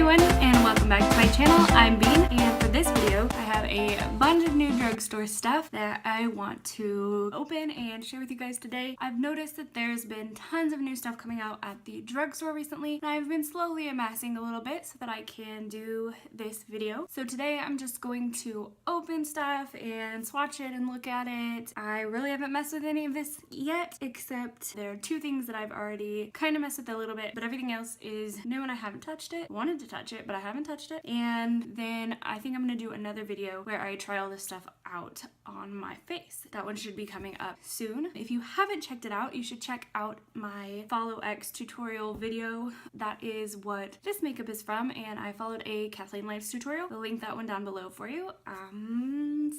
everyone, and welcome back to my channel. I'm Bean, and for this video I have a bunch of new drugstore stuff that I want to open and share with you guys today. I've noticed that there's been tons of new stuff coming out at the drugstore recently, and I've been slowly amassing a little bit so that I can do this video. So today I'm just going to open stuff and swatch it and look at it. I really haven't messed with any of this yet, except there are two things that I've already kind of messed with a little bit, but everything else is new and I haven't touched it. Wanted to touch it, but I haven't touched it. And then I think I'm gonna do another video where I try all this stuff out on my face. That one should be coming up soon. If you haven't checked it out, you should check out my Follow X tutorial video. That is what this makeup is from, and I followed a Kathleen Lights tutorial. I'll link that one down below for you.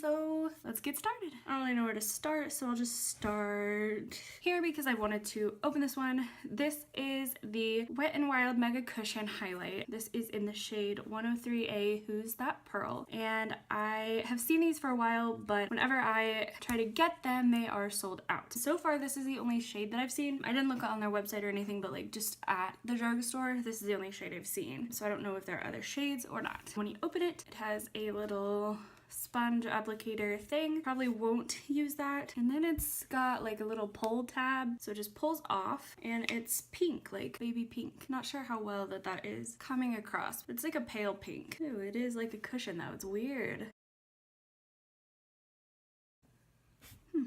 So let's get started. I don't really know where to start, so I'll just start here because I wanted to open this one. This is the Wet n Wild Mega Cushion Highlight. This is in the shade 103A, Who's That Pearl? And I have seen these for a while, but whenever I try to get them, they are sold out. So far, this is the only shade that I've seen. I didn't look on their website or anything, but like just at the drugstore, this is the only shade I've seen. So I don't know if there are other shades or not. When you open it, it has a little sponge applicator thing. Probably won't use that. And then it's got like a little pull tab, so it just pulls off, and it's pink, like baby pink. Not sure how well that is coming across, but it's like a pale pink. Ooh, it is like a cushion though. It's weird.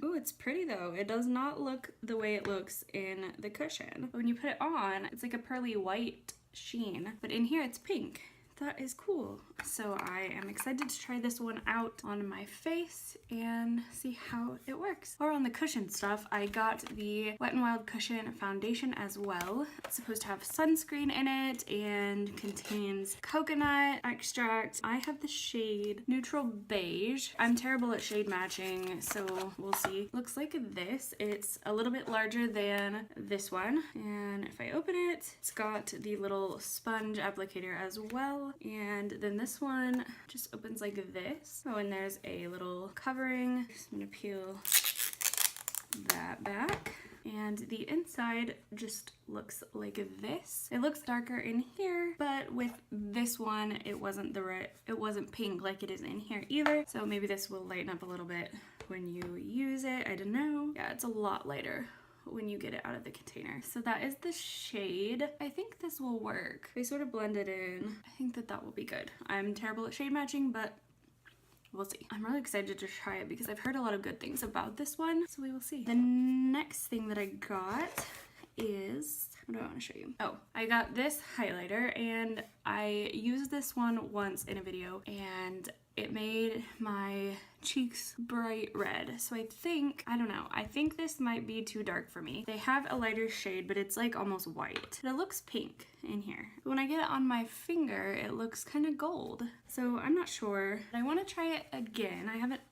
Ooh, it's pretty though. It does not look the way it looks in the cushion. When you put it on, it's like a pearly white sheen, but in here it's pink. That is cool. So I am excited to try this one out on my face and see how it works. Or on the cushion stuff, I got the Wet n Wild Cushion Foundation as well. It's supposed to have sunscreen in it and contains coconut extract. I have the shade Neutral Beige. I'm terrible at shade matching, so we'll see. Looks like this. It's a little bit larger than this one. And if I open it, it's got the little sponge applicator as well. And then this one just opens like this. Oh, and there's a little covering. Just gonna peel that back. And the inside just looks like this. It looks darker in here, but with this one, it wasn't pink like it is in here either. So maybe this will lighten up a little bit when you use it. I don't know. Yeah, it's a lot lighter when you get it out of the container. So that is the shade. I think this will work. They sort of blend it in. I think that will be good. I'm terrible at shade matching, but we'll see. I'm really excited to try it because I've heard a lot of good things about this one, so we will see. The next thing that I got is, what do I want to show you? Oh, I got this highlighter, and I used this one once in a video, and it made my cheeks bright red. So I don't know, I think this might be too dark for me. They have a lighter shade, but it's like almost white. It looks pink in here. When I get it on my finger, it looks kind of gold. So I'm not sure. I want to try it again.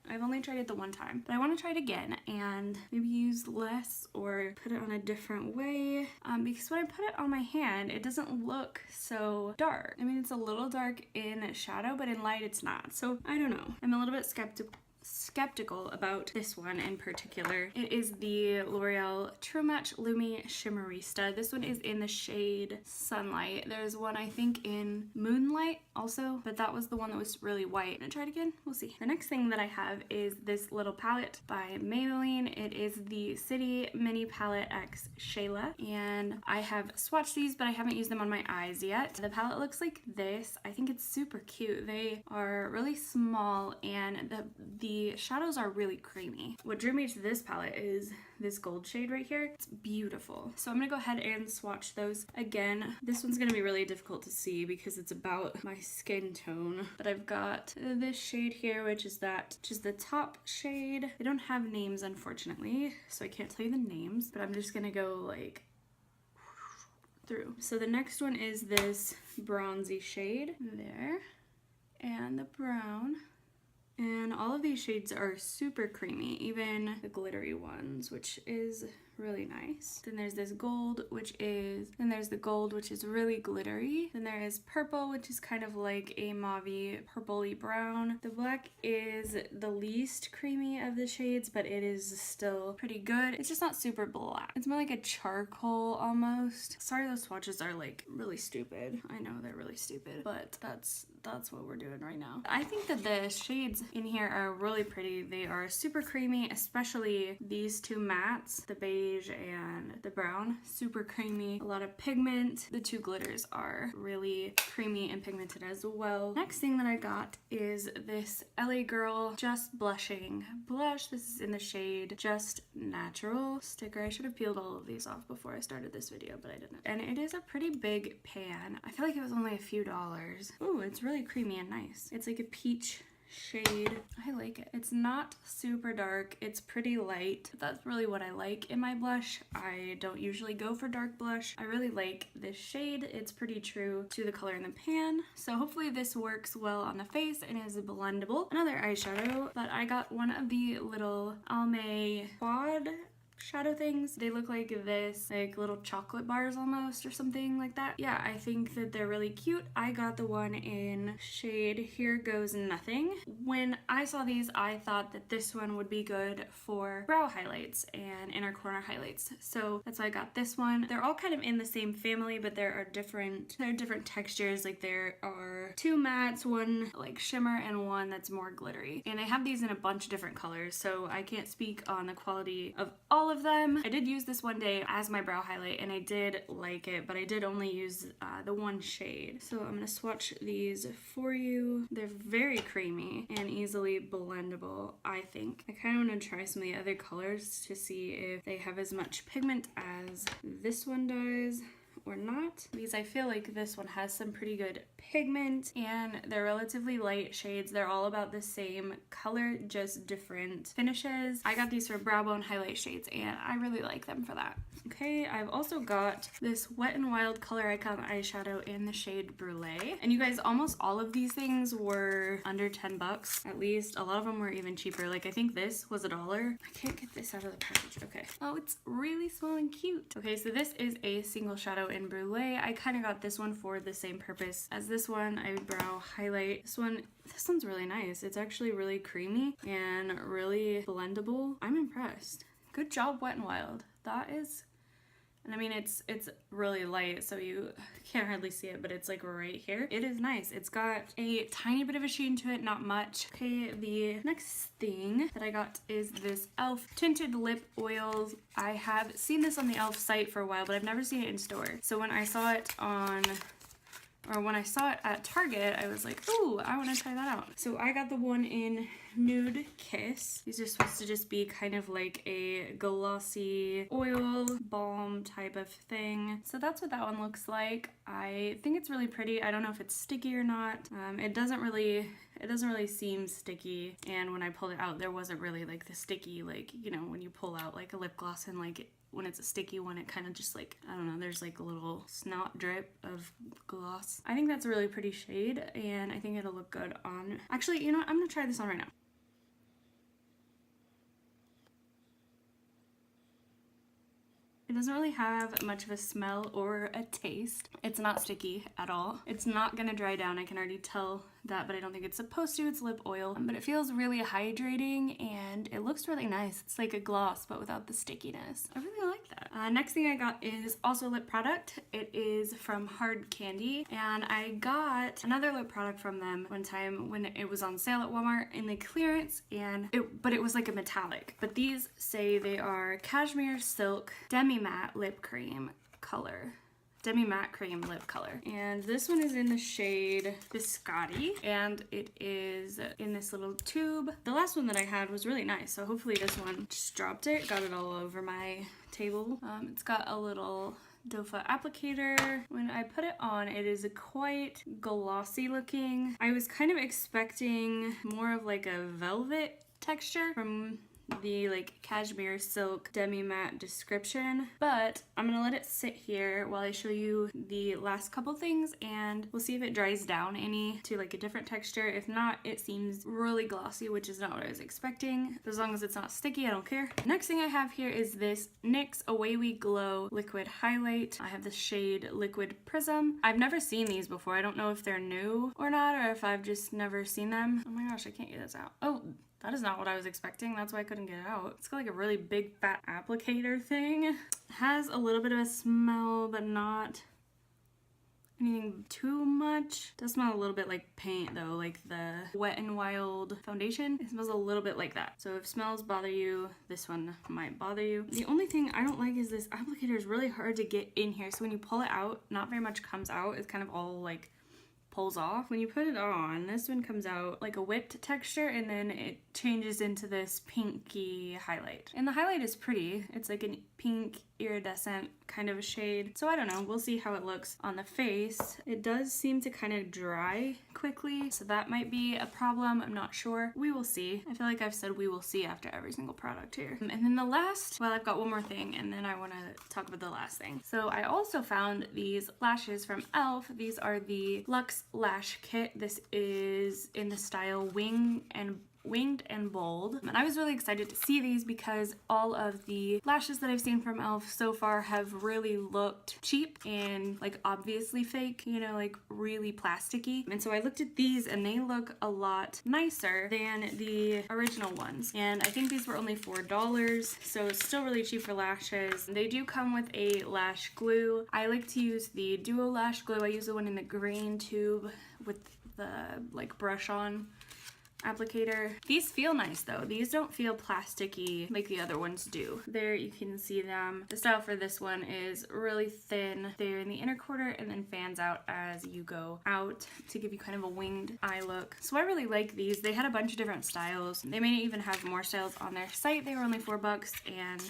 I've only tried it the one time, but I want to try it again and maybe use less or put it on a different way. Because when I put it on my hand, it doesn't look so dark. I mean, it's a little dark in shadow, but in light it's not. So I don't know. I'm a little bit skeptical about this one in particular. It is the L'Oreal True Match Lumi Shimmerista. This one is in the shade Sunlight. There's one I think in Moonlight also, but that was the one that was really white. I'm gonna try it again. We'll see. The next thing that I have is this little palette by Maybelline. It is the City Mini Palette X Shayla, and I have swatched these, but I haven't used them on my eyes yet. The palette looks like this. I think it's super cute. They are really small, and the shadows are really creamy. What drew me to this palette is this gold shade right here. It's beautiful. So I'm gonna go ahead and swatch those again. This one's gonna be really difficult to see because it's about my skin tone. But I've got this shade here, which is the top shade. They don't have names, unfortunately, so I can't tell you the names, but I'm just gonna go like through. So the next one is this bronzy shade there, and the brown. And all of these shades are super creamy, even the glittery ones, which is really nice. Then there's this gold, then there's the gold, which is really glittery. Then there is purple, which is kind of like a mauvey purpley brown. The black is the least creamy of the shades, but it is still pretty good. It's just not super black. It's more like a charcoal almost. Sorry, those swatches are like really stupid. I know they're really stupid, but that's what we're doing right now. I think that the shades in here are really pretty. They are super creamy, especially these two mattes, the beige and the brown. Super creamy, a lot of pigment. The two glitters are really creamy and pigmented as well. Next thing that I got is this LA Girl Just Blushing Blush. This is in the shade Just Natural sticker. I should have peeled all of these off before I started this video, but I didn't. And it is a pretty big pan. I feel like it was only a few dollars. Ooh, it's really creamy and nice. It's like a peach shade. I like it. It's not super dark. It's pretty light. That's really what I like in my blush. I don't usually go for dark blush. I really like this shade. It's pretty true to the color in the pan. So hopefully this works well on the face and is blendable. Another eyeshadow, but I got one of the little Almay quad shadow things. They look like this, like little chocolate bars almost or something like that. Yeah, I think that they're really cute. I got the one in shade Here Goes Nothing. When I saw these, I thought that this one would be good for brow highlights and inner corner highlights. So that's why I got this one. They're all kind of in the same family, but there are different textures. Like there are two mattes, one like shimmer and one that's more glittery. And they have these in a bunch of different colors, so I can't speak on the quality of all of them. I did use this one day as my brow highlight and I did like it, but I did only use the one shade. So I'm gonna swatch these for you. They're very creamy and easily blendable, I think. I kind of want to try some of the other colors to see if they have as much pigment as this one does or not. Because I feel like this one has some pretty good pigment and they're relatively light shades. They're all about the same color, just different finishes. I got these for brow bone highlight shades and I really like them for that. Okay, I've also got this Wet n Wild Coloricon eyeshadow in the shade Brûlée. And you guys, almost all of these things were under 10 bucks. At least a lot of them were even cheaper. Like I think this was $1. I can't get this out of the package. Okay. Oh, it's really small and cute. Okay, so this is a single shadow in Brûlée. I kind of got this one for the same purpose as this one. Eyebrow highlight. This one's really nice. It's actually really creamy and really blendable. I'm impressed. Good job, Wet n Wild. That is... And I mean, it's really light, so you can't hardly see it, but it's like right here. It is nice. It's got a tiny bit of a sheen to it, not much. Okay, the next thing that I got is this e.l.f. tinted lip oils. I have seen this on the e.l.f. site for a while, but I've never seen it in store. So when I saw it when I saw it at Target, I was like, ooh, I want to try that out. So I got the one in Nude Kiss. These are supposed to just be kind of like a glossy oil balm type of thing. So that's what that one looks like. I think it's really pretty. I don't know if it's sticky or not. It doesn't really seem sticky, and when I pulled it out, there wasn't really like the sticky, like, you know, when you pull out like a lip gloss and like when it's a sticky one, it kind of just like, I don't know, there's like a little snot drip of gloss. I think that's a really pretty shade and I think it'll look good on, actually, you know what, I'm gonna try this on right now. It doesn't really have much of a smell or a taste. It's not sticky at all. It's not gonna dry down, I can already tell that, but I don't think it's supposed to. It's lip oil, but it feels really hydrating and it looks really nice. It's like a gloss, but without the stickiness. I really like that. Next thing I got is also a lip product. It is from Hard Candy, and I got another lip product from them one time when it was on sale at Walmart in the clearance, and it was like a metallic. But these say they are Cashmere Silk Demi-Matte Lip Cream color. Demi-Matte cream lip color, and this one is in the shade Biscotti, and it is in this little tube. The last one that I had was really nice, so hopefully this one just dropped it, got it all over my table. It's got a little doe foot applicator. When I put it on, it is quite glossy looking. I was kind of expecting more of like a velvet texture from the like cashmere silk Demi-Matte description, but I'm gonna let it sit here while I show you the last couple things, and we'll see if it dries down any to like a different texture. If not, it seems really glossy, which is not what I was expecting. As long as it's not sticky, I don't care. Next thing I have here is this NYX Away We Glow liquid highlight. I have the shade Liquid Prism. I've never seen these before. I don't know if they're new or not, or if I've just never seen them. Oh my gosh, I can't get this out. Oh, that is not what I was expecting. That's why I couldn't get it out. It's got like a really big fat applicator thing. It has a little bit of a smell, but not anything too much. It does smell a little bit like paint though, like the Wet n Wild foundation. It smells a little bit like that. So if smells bother you, this one might bother you. The only thing I don't like is this applicator is really hard to get in here. So when you pull it out, not very much comes out. It's kind of all like pulls off. When you put it on, this one comes out like a whipped texture, and then it changes into this pinky highlight. And the highlight is pretty. It's like a pink iridescent kind of a shade. So I don't know, we'll see how it looks on the face. It does seem to kind of dry quickly, so that might be a problem. I'm not sure. We will see. I feel like I've said we will see after every single product here. And then the last, well, I've got one more thing, and then I want to talk about the last thing. So I also found these lashes from e.l.f. These are the Luxe Lash Kit. This is in the style Winged and Bold. And I was really excited to see these because all of the lashes that I've seen from e.l.f. so far have really looked cheap and like obviously fake, you know, like really plasticky. And so I looked at these and they look a lot nicer than the original ones. And I think these were only $4, so it's still really cheap for lashes. They do come with a lash glue. I like to use the Duo Lash Glue. I use the one in the green tube with the like brush on applicator. These feel nice though. These don't feel plasticky like the other ones do. There you can see them. The style for this one is really thin there in the inner quarter and then fans out as you go out to give you kind of a winged eye look. So I really like these. They had a bunch of different styles. They may even have more styles on their site. They were only $4 and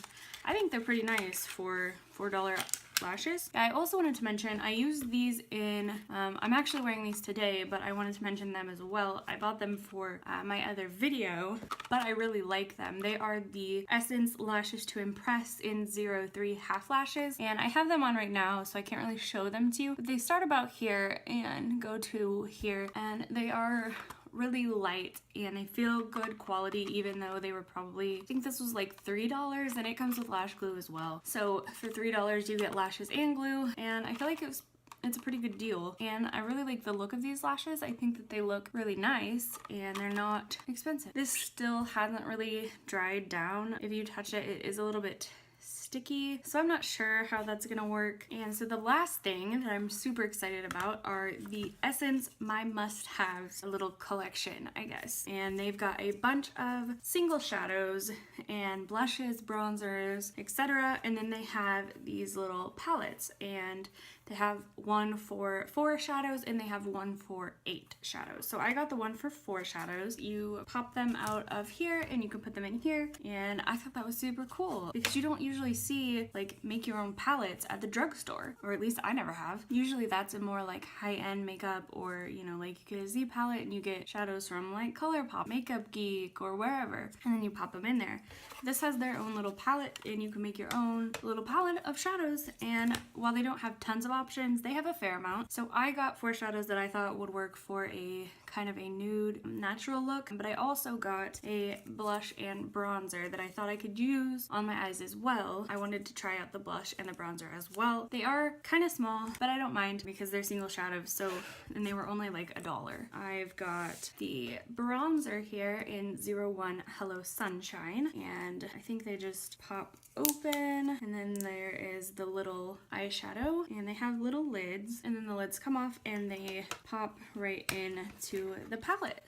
I think they're pretty nice for $4 lashes. I also wanted to mention I used these in, I'm actually wearing these today, but I wanted to mention them as well. I bought them for my other video, but I really like them. They are the Essence Lashes to Impress in 03 half lashes, and I have them on right now, so I can't really show them to you. But they start about here and go to here, and they are really light and they feel good quality, even though they were probably, I think this was like $3, and it comes with lash glue as well. So for $3 you get lashes and glue, and I feel like it's a pretty good deal. And I really like the look of these lashes. I think that they look really nice and they're not expensive. This still hasn't really dried down. If you touch it, it is a little bit sticky, so I'm not sure how that's gonna work. And so the last thing that I'm super excited about are the Essence My Must-Haves, a little collection, I guess. And they've got a bunch of single shadows and blushes, bronzers, etc. And then they have these little palettes, and they have one for 4 shadows and they have one for 8 shadows. So I got the one for 4 shadows. You pop them out of here and you can put them in here, and I thought that was super cool because you don't usually see like make your own palettes at the drugstore, or at least I never have. Usually that's a more like high-end makeup, or you know, like you get a Z palette and you get shadows from like Colourpop, Makeup Geek, or wherever, and then you pop them in there. This has their own little palette and you can make your own little palette of shadows, and while they don't have tons of options, they have a fair amount. So I got 4 shadows that I thought would work for a kind of a nude natural look, but I also got a blush and bronzer that I thought I could use on my eyes as well. I wanted to try out the blush and the bronzer as well. They are kind of small, but I don't mind because they're single shadows, so, and they were only like $1. I've got the bronzer here in 01 Hello Sunshine, and I think they just pop open, and then there is the little eyeshadow, and they have little lids, and then the lids come off and they pop right into the palette.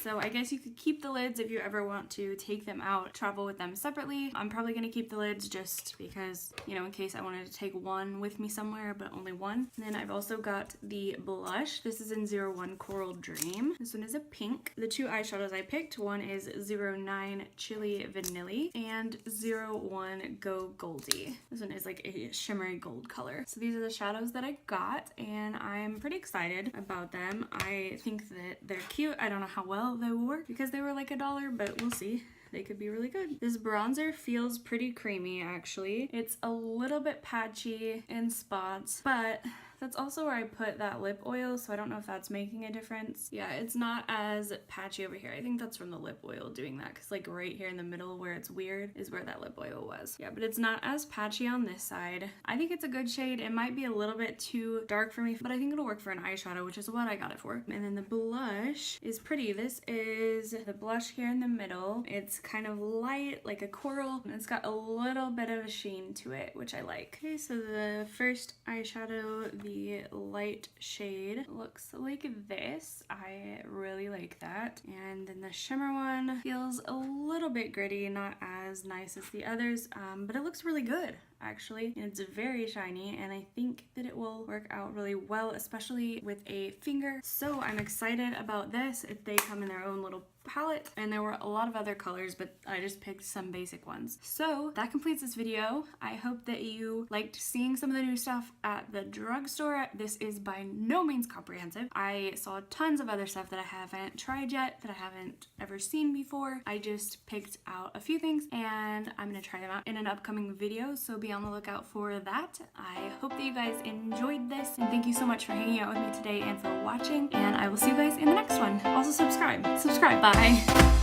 So I guess you could keep the lids if you ever want to take them out, travel with them separately. I'm probably gonna keep the lids just because, you know, in case I wanted to take one with me somewhere, but only one. And then I've also got the blush. This is in 01 Coral Dream. This one is a pink. The 2 eyeshadows I picked, one is 09 Chilli Vanilli and 01 Go Goldie. This one is like a shimmery gold color. So these are the shadows that I got, and I'm pretty excited about them. I think that they're cute. I don't know how well they will work because they were like $1, but we'll see. they could be really good. This bronzer feels pretty creamy actually. It's a little bit patchy in spots, but that's also where I put that lip oil, so I don't know if that's making a difference. Yeah, it's not as patchy over here. I think that's from the lip oil doing that, because like right here in the middle where it's weird is where that lip oil was. Yeah, but it's not as patchy on this side. I think it's a good shade. It might be a little bit too dark for me, but I think it'll work for an eyeshadow, which is what I got it for. And then the blush is pretty. This is the blush here in the middle. It's kind of light, like a coral, and it's got a little bit of a sheen to it, which I like. Okay, so the first eyeshadow, the light shade, looks like this. I really like that. And then the shimmer one feels a little bit gritty, not as nice as the others, but it looks really good actually. And it's very shiny, and I think that it will work out really well, especially with a finger. So I'm excited about this. They come in their own little palette, and there were a lot of other colors, but I just picked some basic ones. So that completes this video. I hope that you liked seeing some of the new stuff at the drugstore. This is by no means comprehensive. I saw tons of other stuff that I haven't tried yet, that I haven't ever seen before. I just picked out a few things, and I'm gonna try them out in an upcoming video, so be on the lookout for that. I hope that you guys enjoyed this, and thank you so much for hanging out with me today and for watching, and I will see you guys in the next one. Also subscribe. Bye.